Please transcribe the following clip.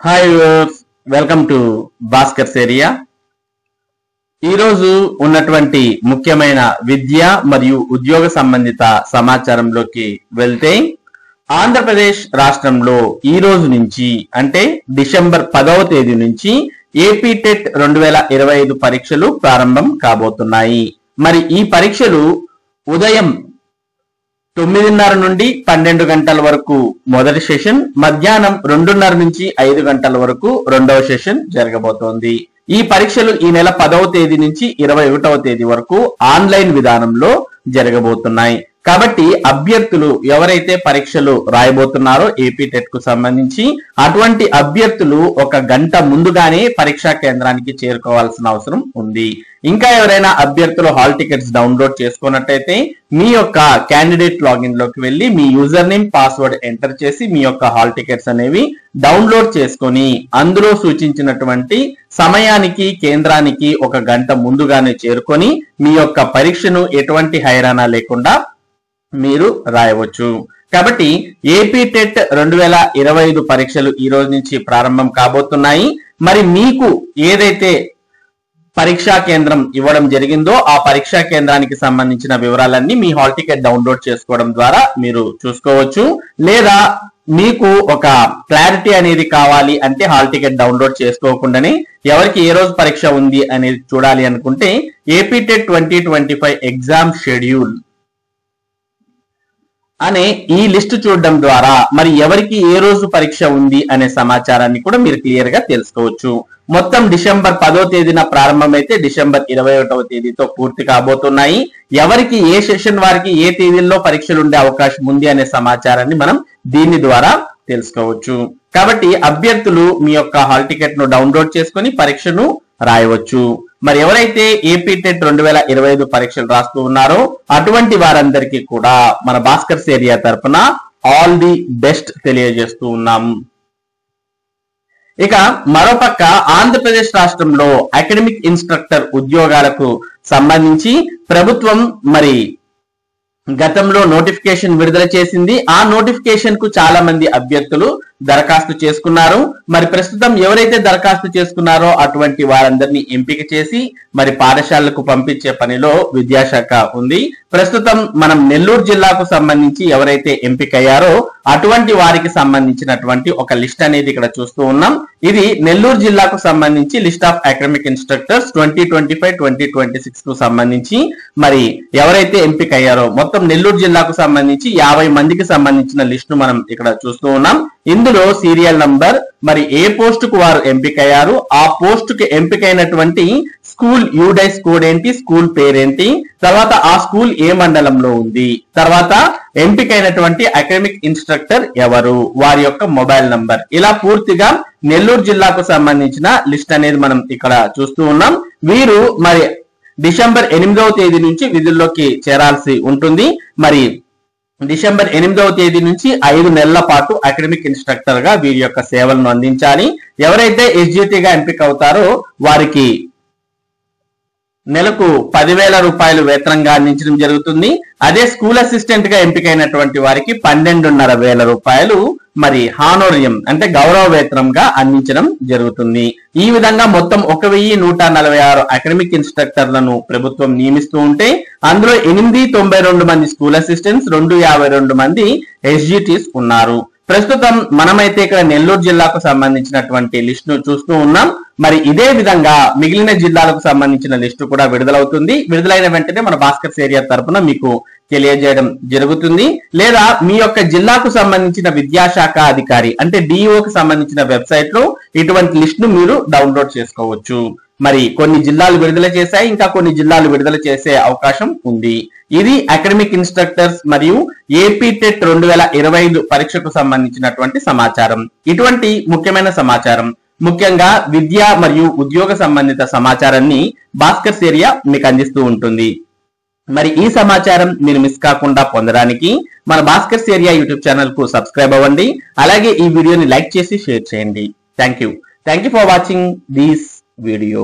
Hi viewers, welcome to Bhaskar's area. ఈరోజు ఉన్నటువంటి ముఖ్యమైన విద్య మరియు ఉద్యోగ సంబంధిత సమాచారంలోకి వెళ్తే, ఆంధ్రప్రదేశ్ రాష్ట్రంలో ఈ రోజు నుంచి అంటే డిసెంబర్ 10వ తేదీ నుంచి ఏపీ టెట్ 2025 పరీక్షలు ప్రారంభం కాబోతున్నాయి. మరి ఈ పరీక్షలు ఉదయం 9:30 నుండి 12 గంటల వరకు మొదటి సెషన్, మధ్యాహ్నం 2:30 నుంచి 5 గంటల వరకు రెండవ సెషన్ జరగబోతోంది. ఈ పరీక్షలు ఈ నెల 10వ తేదీ నుంచి 21వ తేదీ వరకు ఆన్లైన్ విధానంలో జరగబోతున్నాయి. కాబట్టి అభ్యర్థులు ఎవరైతే పరీక్షలు రాయబోతున్నారో ఏపీ టెట్ కు సంబంధించి, అటువంటి అభ్యర్థులు 1 గంట ముందుగానే పరీక్షా కేంద్రానికి చేరుకోవాల్సిన అవసరం ఉంది. ఇంకా ఎవరైనా అభ్యర్థులు హాల్ టికెట్స్ డౌన్లోడ్ చేసుకున్నట్టయితే మీ యొక్క క్యాండిడేట్ లాగిన్ లోకి వెళ్ళి మీ యూజర్ నేమ్ పాస్వర్డ్ ఎంటర్ చేసి మీ యొక్క హాల్ టికెట్స్ అనేవి డౌన్లోడ్ చేసుకొని అందులో సూచించినటువంటి సమయానికి కేంద్రానికి 1 గంట ముందుగానే చేరుకొని మీ యొక్క పరీక్షను ఎటువంటి హైరానా లేకుండా మీరు రాయవచ్చు. కాబట్టి ఏపీ టెట్ 2025 పరీక్షలు ఈ రోజు నుంచి ప్రారంభం కాబోతున్నాయి. మరి మీకు ఏదైతే పరీక్షా కేంద్రం ఇవ్వడం జరిగిందో ఆ పరీక్షా కేంద్రానికి సంబంధించిన వివరాలన్నీ మీ హాల్ టికెట్ డౌన్లోడ్ చేసుకోవడం ద్వారా మీరు చూసుకోవచ్చు. లేదా మీకు ఒక క్లారిటీ అనేది కావాలి అంటే హాల్ టికెట్ డౌన్లోడ్ చేసుకోకుండానే ఎవరికి ఏ రోజు పరీక్ష ఉంది అనేది చూడాలి అనుకుంటే ఏపీ టెట్ 2025 ఎగ్జామ్ షెడ్యూల్ అనే ఈ లిస్ట్ చూడడం ద్వారా మరి ఎవరికి ఏ రోజు పరీక్ష ఉంది అనే సమాచారాన్ని కూడా మీరు క్లియర్ గా తెలుసుకోవచ్చు. మొత్తం డిసెంబర్ 10వ తేదీన ప్రారంభమైతే డిసెంబర్ 21వ తేదీతో పూర్తి కాబోతున్నాయి. ఎవరికి ఏ సెషన్ వారికి ఏ తేదీల్లో పరీక్షలు ఉండే అవకాశం ఉంది అనే సమాచారాన్ని మనం దీని ద్వారా తెలుసుకోవచ్చు. కాబట్టి అభ్యర్థులు మీ యొక్క హాల్ టికెట్ ను డౌన్లోడ్ చేసుకొని పరీక్షను రాయవచ్చు. మరి ఎవరైతే ఏపీ టెట్ 2025 పరీక్షలు రాస్తూ ఉన్నారో అటువంటి వారందరికీ కూడా మన భాస్కర్స్ ఏరియా తరపున ఆల్ ది బెస్ట్ తెలియజేస్తూ ఉన్నాము. ఇక మరోపక్క ఆంధ్రప్రదేశ్ రాష్ట్రంలో అకాడమిక్ ఇన్స్ట్రక్టర్ ఉద్యోగాలకు సంబంధించి ప్రభుత్వం మరి గతంలో నోటిఫికేషన్ విడుదల చేసింది. ఆ నోటిఫికేషన్ కు చాలా మంది అభ్యర్థులు దరఖాస్తు చేసుకున్నారు. మరి ప్రస్తుతం ఎవరైతే దరఖాస్తు చేసుకున్నారో అటువంటి వారందరినీ ఎంపిక చేసి మరి పాఠశాలకు పంపించే పనిలో విద్యాశాఖ ఉంది. ప్రస్తుతం మనం నెల్లూరు జిల్లాకు సంబంధించి ఎవరైతే ఎంపికయ్యారో అటువంటి వారికి సంబంధించినటువంటి ఒక లిస్ట్ అనేది ఇక్కడ చూస్తూ ఉన్నాం. ఇది నెల్లూరు జిల్లాకు సంబంధించి లిస్ట్ ఆఫ్ అకాడమిక్ ఇన్స్ట్రక్టర్స్ 2025-2026 కు సంబంధించి మరి ఎవరైతే ఎంపికయ్యారో మొత్తం నెల్లూరు జిల్లాకు సంబంధించి 50 మందికి సంబంధించిన లిస్ట్ ను మనం ఇక్కడ చూస్తూ ఉన్నాం. ఇందులో సీరియల్ నంబర్, మరి ఏ పోస్ట్ కు వారు ఎంపికయ్యారు, ఆ పోస్ట్ కు ఎంపికైనటువంటి స్కూల్ యూడైస్ కోడ్ ఏంటి, స్కూల్ పేరేంటి, తర్వాత ఆ స్కూల్ ఏ మండలంలో ఉంది, తర్వాత ఎంపికైనటువంటి అకాడమిక్ ఇన్స్ట్రక్టర్ ఎవరు, వారి యొక్క మొబైల్ నంబర్, ఇలా పూర్తిగా నెల్లూరు జిల్లాకు సంబంధించిన లిస్ట్ అనేది మనం ఇక్కడ చూస్తూ ఉన్నాం. వీరు మరి డిసెంబర్ 8వ తేదీ నుంచి విధుల్లోకి చేరాల్సి ఉంటుంది. మరి డిసెంబర్ 8వ తేదీ నుంచి 5 నెలల పాటు అకాడమిక్ ఇన్స్ట్రక్టర్ గా వీరి యొక్క సేవలను అందించాలి. ఎవరైతే ఎస్జిటిగా ఎంపిక అవుతారో వారికి నెలకు 10,000 రూపాయలు వేతనంగా అందించడం జరుగుతుంది. అదే స్కూల్ అసిస్టెంట్ గా ఎంపికైనటువంటి వారికి 12,500 రూపాయలు మరి హానోరియం అంటే గౌరవ వేతనంగా అందించడం జరుగుతుంది. ఈ విధంగా మొత్తం 1,146 అకాడమిక్ ఇన్స్ట్రక్టర్లను ప్రభుత్వం నియమిస్తూ ఉంటే అందులో 892 మంది స్కూల్ అసిస్టెంట్స్, 252 మంది ఎస్జిటిస్ ఉన్నారు. ప్రస్తుతం మనమైతే ఇక్కడ నెల్లూరు జిల్లాకు సంబంధించినటువంటి లిస్ట్ ను చూస్తూ ఉన్నాం. మరి ఇదే విధంగా మిగిలిన జిల్లాలకు సంబంధించిన లిస్టు కూడా విడుదలవుతుంది. విడుదలైన వెంటనే మన భాస్కర్స్ ఏరియా తరపున మీకు తెలియజేయడం జరుగుతుంది. లేదా మీ యొక్క జిల్లాకు సంబంధించిన విద్యాశాఖ అధికారి అంటే డిఈఓకి సంబంధించిన వెబ్సైట్ లో ఇటువంటి లిస్ట్ ను మీరు డౌన్లోడ్ చేసుకోవచ్చు. మరి కొన్ని జిల్లాలు విడుదల చేశాయి, ఇంకా కొన్ని జిల్లాలు విడుదల చేసే అవకాశం ఉంది. ఇది అకాడమిక్ ఇన్స్ట్రక్టర్స్ మరియు ఏపీ టెట్ 2025 పరీక్షకు సంబంధించినటువంటి సమాచారం. ఇటువంటి ముఖ్యమైన సమాచారం, ముఖ్యంగా విద్య మరియు ఉద్యోగ సంబంధిత సమాచారాన్ని భాస్కర్స్ ఏరియా మీకు అందిస్తూ ఉంటుంది. మరి ఈ సమాచారం మీరు మిస్ కాకుండా పొందడానికి మన భాస్కర్స్ ఏరియా యూట్యూబ్ ఛానల్ కు సబ్స్క్రైబ్ అవ్వండి. అలాగే ఈ వీడియోని లైక్ చేసి షేర్ చేయండి. Thank you for watching this video.